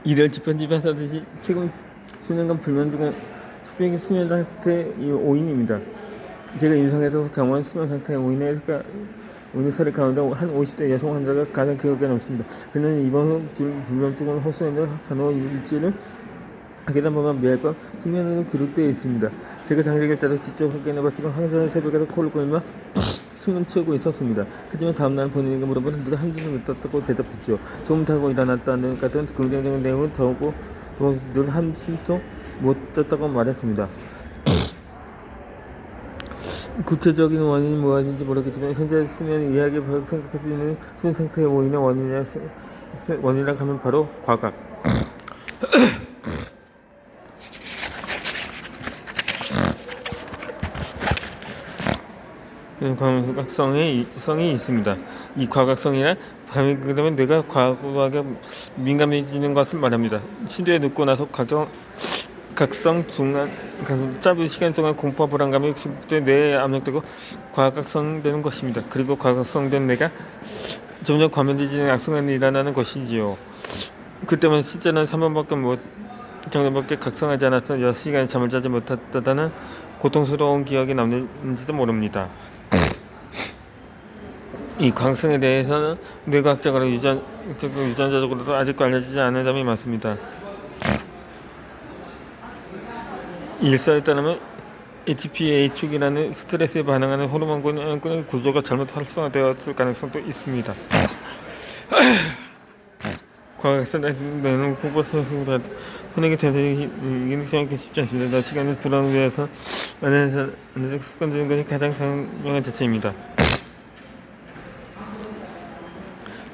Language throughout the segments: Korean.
이를 집현집하듯이 최근 수년간 불면 중인 수평 수면 상태 5인입니다. 제가 인상에서 경험한 수면 상태 5인의 사례 가운데 한 50대 여성 환자가 가장 기억에 남습니다. 그는 이번 후 불면증을 호소하는 간호 일지를 하게 된 보면 매일 밤 수면으로 기록되어 있습니다. 제가 장작을 따라 직접 확인해봤지만 항상 새벽에 코를 골며 숨을 치고 있었습니다. 하지만 다음날 본인에게 물어보는 늘 한숨을 못 떴다고 대답했죠. 조금 타고 일어났다는 같은 긍정적인 내용은 더욱 늘 한숨도 못 떴다고 말했습니다. 구체적인 원인이 무엇인지 모르겠지만 현재 수면 의학이 생각할 수 있는 수면 상태의 원인의 원인이라고 하면 바로 과각. 과각성이 있습니다. 이 과각성이란 밤이 그러면 뇌가 과학에 민감해지는 것을 말합니다. 침대에 눕고 나서 각성 중간 짧은 시간 동안 공포와 불안감이 축적돼 뇌에 압력되고 과각성되는 것입니다. 그리고 과각성된 뇌가 점점 과민해지는 악순환이 일어나는 것이지요. 그 때문에 실제는 3번밖에 정도밖에 각성하지 않아서 6시간 잠을 자지 못했다는 고통스러운 기억이 남는지도 모릅니다. 이 광성에 대해서는 뇌과학적으로 유전자적으로도 아직도 알려지지 않은 점이 많습니다. 일설에 따르면 HPA축이라는 스트레스에 반응하는 호르몬군의 구조가 잘못 활성화되었을 가능성도 있습니다. 과학에서는 공포스러운 흔하게 대상이 쉽지 않습니다. 시간을 불안해서 안에서 습관적인 것이 가장 상명한 자체입니다.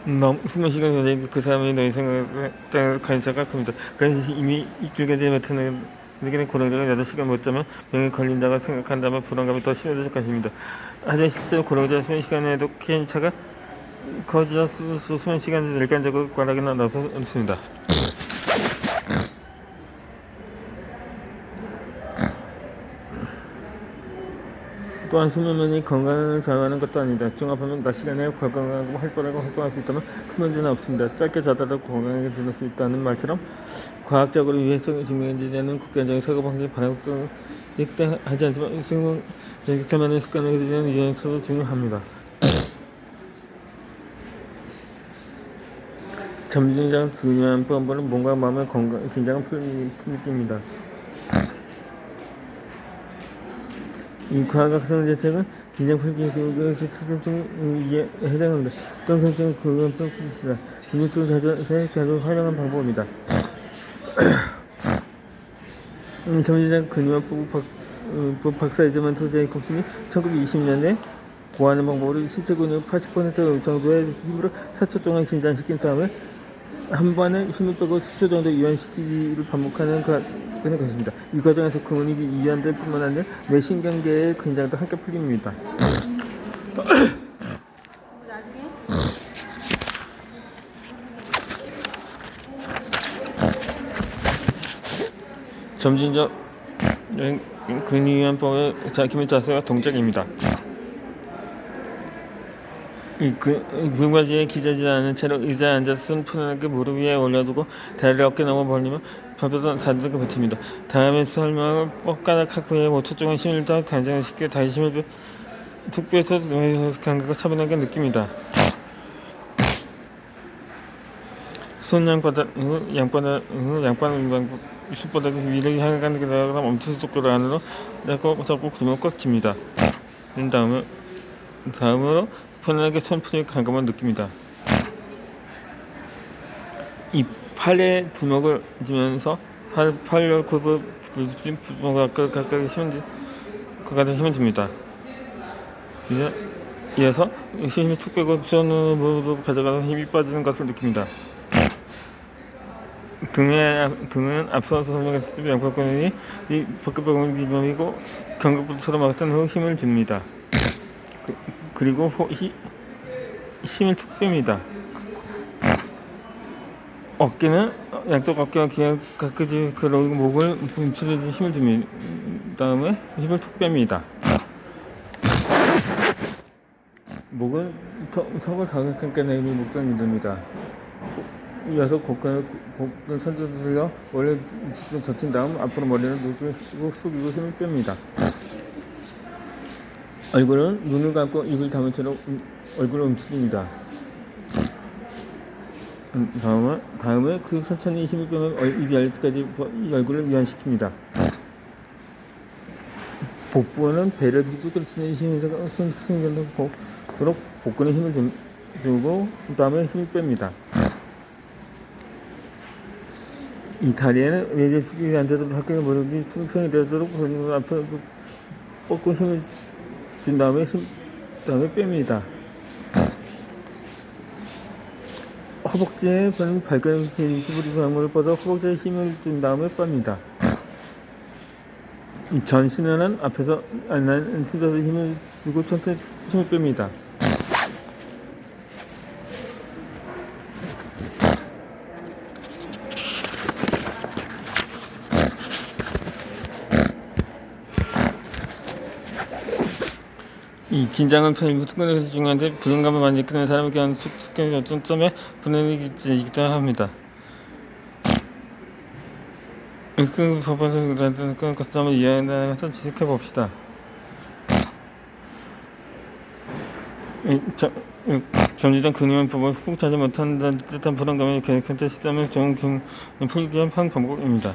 수면 시간이 오래 그 사람이 너희 생각을 가능성이 큽니다. 그래서 이미 길게 맡은 에게는 고령자가 8시간 못 자면 병에 걸린다고 생각한다면 불안감이 더 심해질 것입니다. 하지만 실제로 고령자 수면 시간에도 큰 차가 커져서 수면 시간이 일관적으로 과락이 나서 없습니다. 또한 수면이 건강을 좌우하는 것도 아니다. 종합하면 낮 시간에 건강하고 활발하고 활동할 수 있다면 큰 문제는 없습니다. 짧게 자더라도 건강하게 지낼 수 있다는 말처럼 과학적으로 유해성이 증명되지 않는 국가적인 사고 방지 반응성이 하지 않지만 수면 연습하는 습관을 들이는 유연성도 중요합니다. 점진적 중요한 방법은 몸과 마음의 긴장을 풀기입니다. 이 과각성 자체가 긴장 풀기 교육에서 투정증에 해당합니다. 또한 설정은 그건 또 있습니다. 이것도 자주 활용한 방법입니다. 점진적 근육학 박사 에드먼 제이콥슨이 1920년에 고하는 방법으로 신체 근육 80% 정도의 힘으로 4초 동안 긴장시킨 다음에 한 번에 힘을 빼고 10초 정도 이완시키기를 반복하는 것입니다. 이 과정에서 근육이 이완될 뿐만 아니라 뇌신경계의 긴장도 함께 풀립니다. 점진적 근육이완법의 기본 자세가 동작입니다. 등받이에 기대지 않은 채로 의자에 앉아서 손 편하게 무릎 위에 올려두고 다리를 어깨 넘어 벌리며 발바닥 가득히 버팁니다. 다음에 설명을 뻗가닥 하고에 5초 동안 힘을 더 간장시켜 다시 힘을 툭 빼서 감각을 차분하게 느낍니다. 손 양바닥 손바닥 위를 향해 가는 게 나아가 멈춰서 속도를 안으로 잡고 구멍을 꽉 칩니다. 다음으로 편안하게 손풀이 감각을 느낍니다. 이 팔에 주먹을 쥐면서 팔 굽을 부분을 가까이 힘을 줍니다. 이어서 힘을 툭 빼고 손으로 가져가서 힘이 빠지는 것을 느낍니다. 등은 앞서서 설명했듯이 양팔 근육이 이 복근 기범이고 견갑부처럼 막았던 후 힘을 줍니다. 그리고 힘을 툭 뺍니다. 어깨는 양쪽 어깨와 귀와 가까이 그리고 목을 분출해 힘을 줍니다. 다음에 힘을 툭 뺍니다. 목은 턱을 자극하니까 내미 목전 믿습니다. 이어서 곡근을 선두로 들려 원래 위치로 젖힌 다음 앞으로 머리를 누르고 숙이고 힘을 뺍니다. 얼굴은 눈을 감고 입을 다문 채로 얼굴을 움츠립니다. 다음에 그 천천히 힘을 빼면 입이 열릴 때까지 얼굴을 이완시킵니다. 복부는 배를 휘두르 치는 힘에서 승전되고 복근에 힘을 주고 그 다음에 힘을 뺍니다. 이 다리에는 외제 숙이지 않도록 밖에 무릎이 수평이 되도록 앞으로 뻗고 힘을 준 다음에 뺍니다. 허벅지에 발근을 기부리고 강물을 뻗어 허벅지에 힘을 준 다음에 뺍니다. 이 전신은 앞에서 앉는 순서로 힘을 주고 천천히 힘을 뺍니다. 이 긴장은 일부 특근에서 중요한데 불안감을 많이 느끼는 사람에게 한 숙련의 어떤 점에 분해이기도 합니다. 그 법원에서 그런 것을 한번 이해하면서 지식해 봅시다. 전지적 근육은 법을 훅 차지 못한다는 듯한 불안감을 계속해서 시점을 좋은 풀기 위한 방법입니다.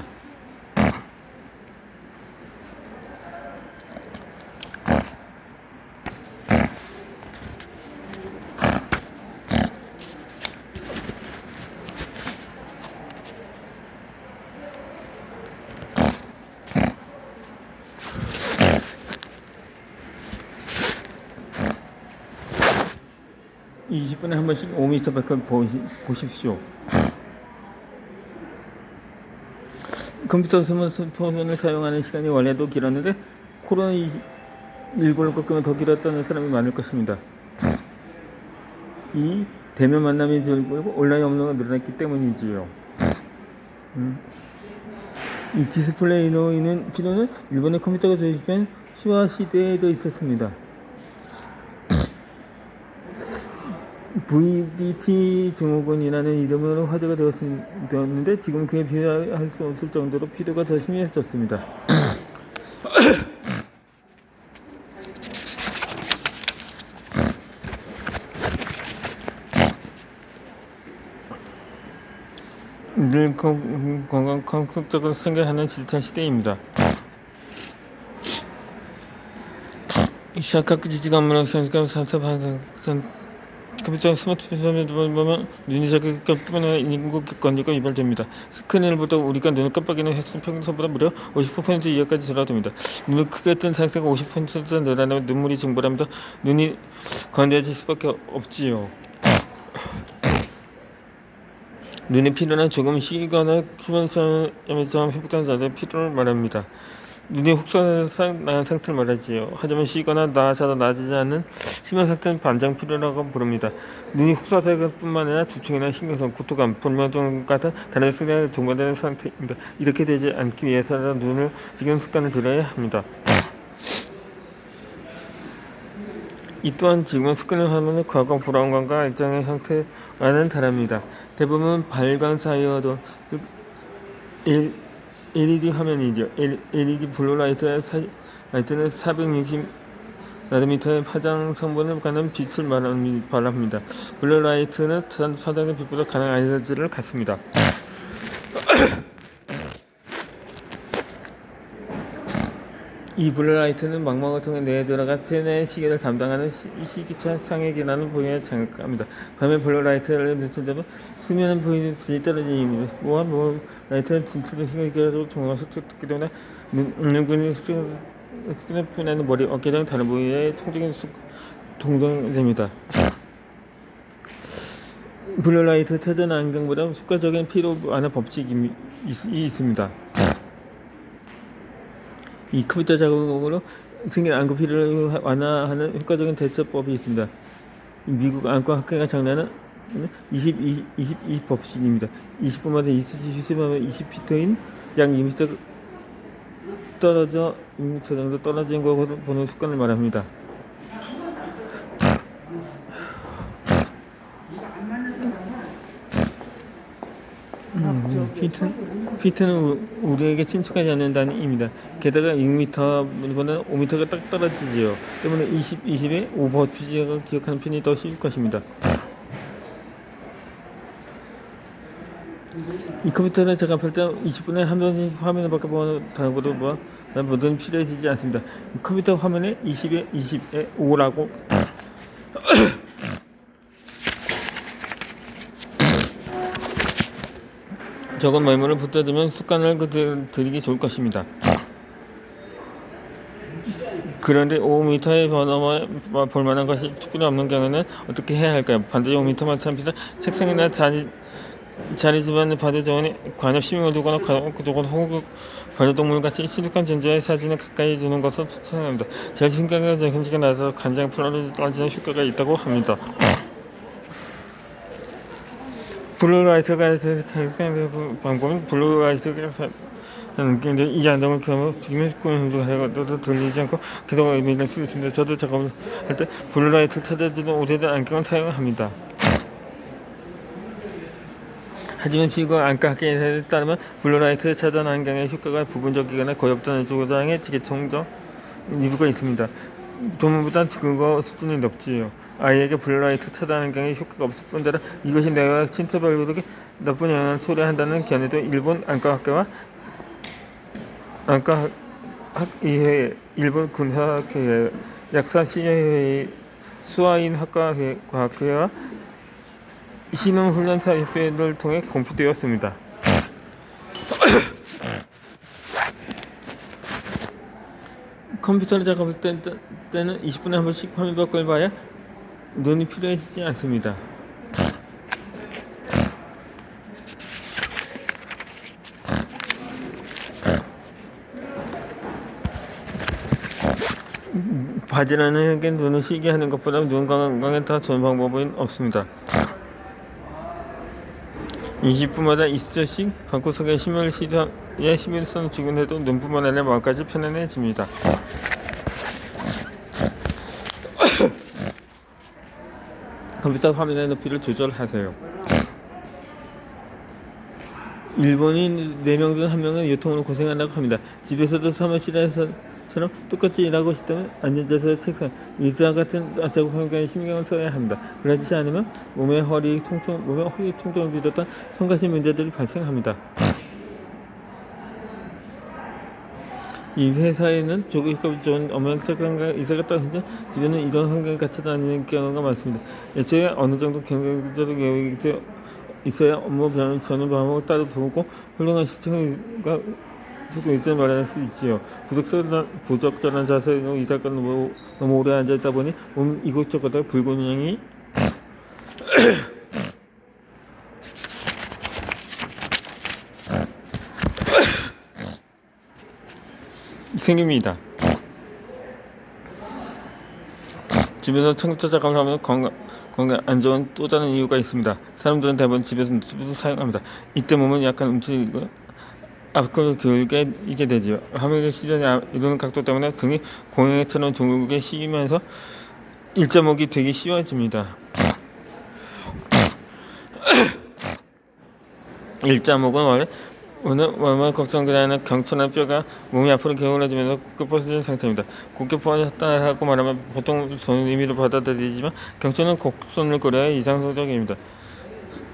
이 20분에 한 번씩 5m 밖을 보십시오. 컴퓨터 스마트폰을 사용하는 시간이 원래도 길었는데 코로나19를 겪으면 더 길었다는 사람이 많을 것입니다. 이 대면 만남이 줄고 온라인 업로드가 늘어났기 때문이지요. 이 디스플레이 놓이는 필요는 일본의 컴퓨터가 도입된 슈아 시대에도 있었습니다. VDT 증후군이라는 이름으로 화제가 되었는데 지금 그에 비교할 수 없을 정도로 피로가 더 심해졌습니다. 늘 건강 건강적으로 생각하는 디지털 시대입니다. 시각지지가 업무를 산업하는 컴퓨터 스마트폰을 보면 눈이 자극할 뿐만 아니라 인구 객관적으로 유발됩니다. 스크린을 보다 우리가 눈을 깜빡이는 횟수는 평소보다 무려 50% 이하까지 줄어듭니다. 눈을 크게 뜬 상태가 50% 늘어나면 눈물이 증발하면서 눈이 건조해질 수밖에 없지요. 눈의 피로는 조금 쉬거나 휴면성에서 회복되는 자들의 피로를 말합니다. 눈이 혹사한 상태를 말하지요. 하지만 쉬거나 나아져도 나아지지 않는 심한 상태는 반장 피로라고 부릅니다. 눈이 혹사될 뿐만 아니라 두통이나 신경성, 구토감, 불면증 같은 다른 수련에 동반되는 상태입니다. 이렇게 되지 않기 위해서는 눈을 지키는 습관을 들여야 합니다. 이 또한 지금은 습관을 하면 과거 불안감과 일정의 상태와는 다릅니다. 대부분 발광 사이어도 즉 LED 화면이죠. LED 블루라이트는 460nm의 파장 성분을 가는 빛을 발합니다. 블루라이트는 파장의 빛보다 가능한 에너지를 갖습니다. 이 블루라이트는 망막을 통해 뇌에 들어가 체내 시계를 담당하는 시기차 상액이라는 부위에 장악합니다. 밤에 블루라이트를 노출되면 수면은 부위 떨어집니다. 또한 블루라이트는 진출의 시계로 종합해서 듣기 때문에 눈근이 스크래프나 머리, 어깨 등 다른 부위에 통증이 동동됩니다. 블루라이트 태전 안경보다 효과적인 피로 완화 법칙이 있습니다. 이 컴퓨터 작업으로 생긴 안구 피로를 완화하는 효과적인 대처법이 있습니다. 미국 안과학회가 장난은 20 법칙입니다. 20분마다 20분마다 20피트인 약 2m 떨어져 2m 정도 떨어진 거 보는 습관을 말합니다. 피트는 우리에게 친숙하지 않는다는 의미입니다. 게다가 6m보다는 5m가 딱 떨어지지요. 때문에 20에 오버피지가 기억하는 편이 더 쉬울 것입니다. 이 컴퓨터는 제가 볼 때 20분에 한 번씩 화면을 바꿔보는 다른 것도 뭐든 필요해지지 않습니다. 이 컴퓨터 화면에 20에 5라고 적은 메모를 붙여두면 습관을 들이기 좋을 것입니다. 그런데 5m의 번호만 볼만한 것이 특별히 없는 경우는 어떻게 해야 할까요? 반드시 5m만 참피다 책상이나 자리집안을 봐도 좋으니 관엽 심을 두거나 적어도 호국 반려동물같이 시lik한 존재의 사진을 가까이 두는 것을 추천합니다. 제일 심각하게 흠집이 나서 간장 풀어를 따지는 효과가 있다고 합니다. 블루라이트가 사용하는 방법은 블루라이트가 근데 이 안경을 끼면 꾸미도 해도 들리지 않고 기도가 의미를 수 있습니다. 저도 작업을 할 때 블루라이트 찾아주는 오래된 안경을 사용합니다. 하지만 비교가 안깎이에 따르면 블루라이트 차단 안경의 효과가 부분적이거나 거의 없다는 조장의 계통적 일부가 있습니다. 도문보다 그거 수준이 높지요. 아이에게 블루라이트 차단 안경의 효과가 없을 뿐더러 이것이 뇌와 신체 발육에 나쁜 영향을 초래한다는 견해도 일본 안과학회와 안과학의회, 일본 군사학회, 약사시의회, 수화인학과학회와 신흥훈련사협회를 통해 공표되었습니다. 컴퓨터를 작업할 때는 20분에 한 번씩 화면 밖을 봐야 눈이 필요해지지 않습니다. 바지라는 게 눈을 쉬게 하는 것보다 눈 건강에 더 좋은 방법은 없습니다. 20분마다 20초씩 방구석에 힘을 주긴 해도 눈뿐만 아니라 마음까지 편안해집니다. 컴퓨터 화면의 높이를 조절하세요. 일본인 4명 중 1명은 요통으로 고생한다고 합니다. 집에서도 사무실에서처럼 똑같이 일하고 싶다면 앉아서 책상, 의자 같은 작업 환경에 신경을 써야 합니다. 그렇지 않으면 몸의 허리 통증을 비롯한 성가신 문제들이 발생합니다. 이 회사에는 조기값이 좋은 어머니 책상과 의자가 떨어져 집에는 이런 환경에 같이 다니는 경우가 많습니다. 애초에 어느 정도 경제적 여유가 있어야 업무 저는 방법을 따로 두고 훌륭한 시청과 의자를 마련할 수 있지요. 부적절한 자세로 의자가 너무 오래 앉아있다 보니 몸 이곳저곳 불균형이 생깁니다. 집에서 컴퓨터 작업을 하면 건강 안 좋은 또 다른 이유가 있습니다. 사람들은 대부분 집에서 노트북을 사용합니다. 이때 몸은 약간 움직이고 앞으로 기울게 이게 되지요. 화면의 시전이 이루는 각도 때문에 등이 공양처럼 둥글게 씌우면서 일자목이 되기 쉬워집니다. 일자목은 원래 얼마나 걱정되지 않은 경추나 뼈가 몸이 앞으로 기울어지면서 굳게 퍼진 상태입니다. 굳게 퍼졌다 하고 말하면 보통 좋은 의미로 받아들이지만 경추는 곡선을 그려야 이상적입니다.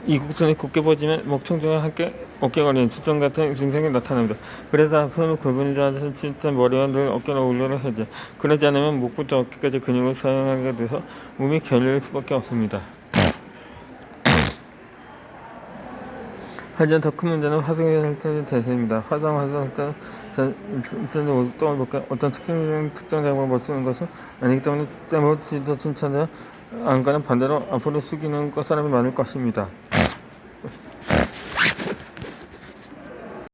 이 곡선이 굳게 퍼지면 목청중과 함께 어깨걸림, 수정 같은 증상이 나타납니다. 그래서 앞으로 굽은지 앉아서 진짜 머리와 늘 어깨를 올려야 하죠. 그러지 않으면 목부터 어깨까지 근육을 사용하게 돼서 몸이 결릴 수밖에 없습니다. 하지만 더 큰 문제는 화성의 설정의 대세입니다. 화성 설정은 어떤 특정 작업을 못 쓰는 것은 아니기 때문에 때묻이도 칭찬되어 안과는 반대로 앞으로 숙이는 사람이 많을 것입니다.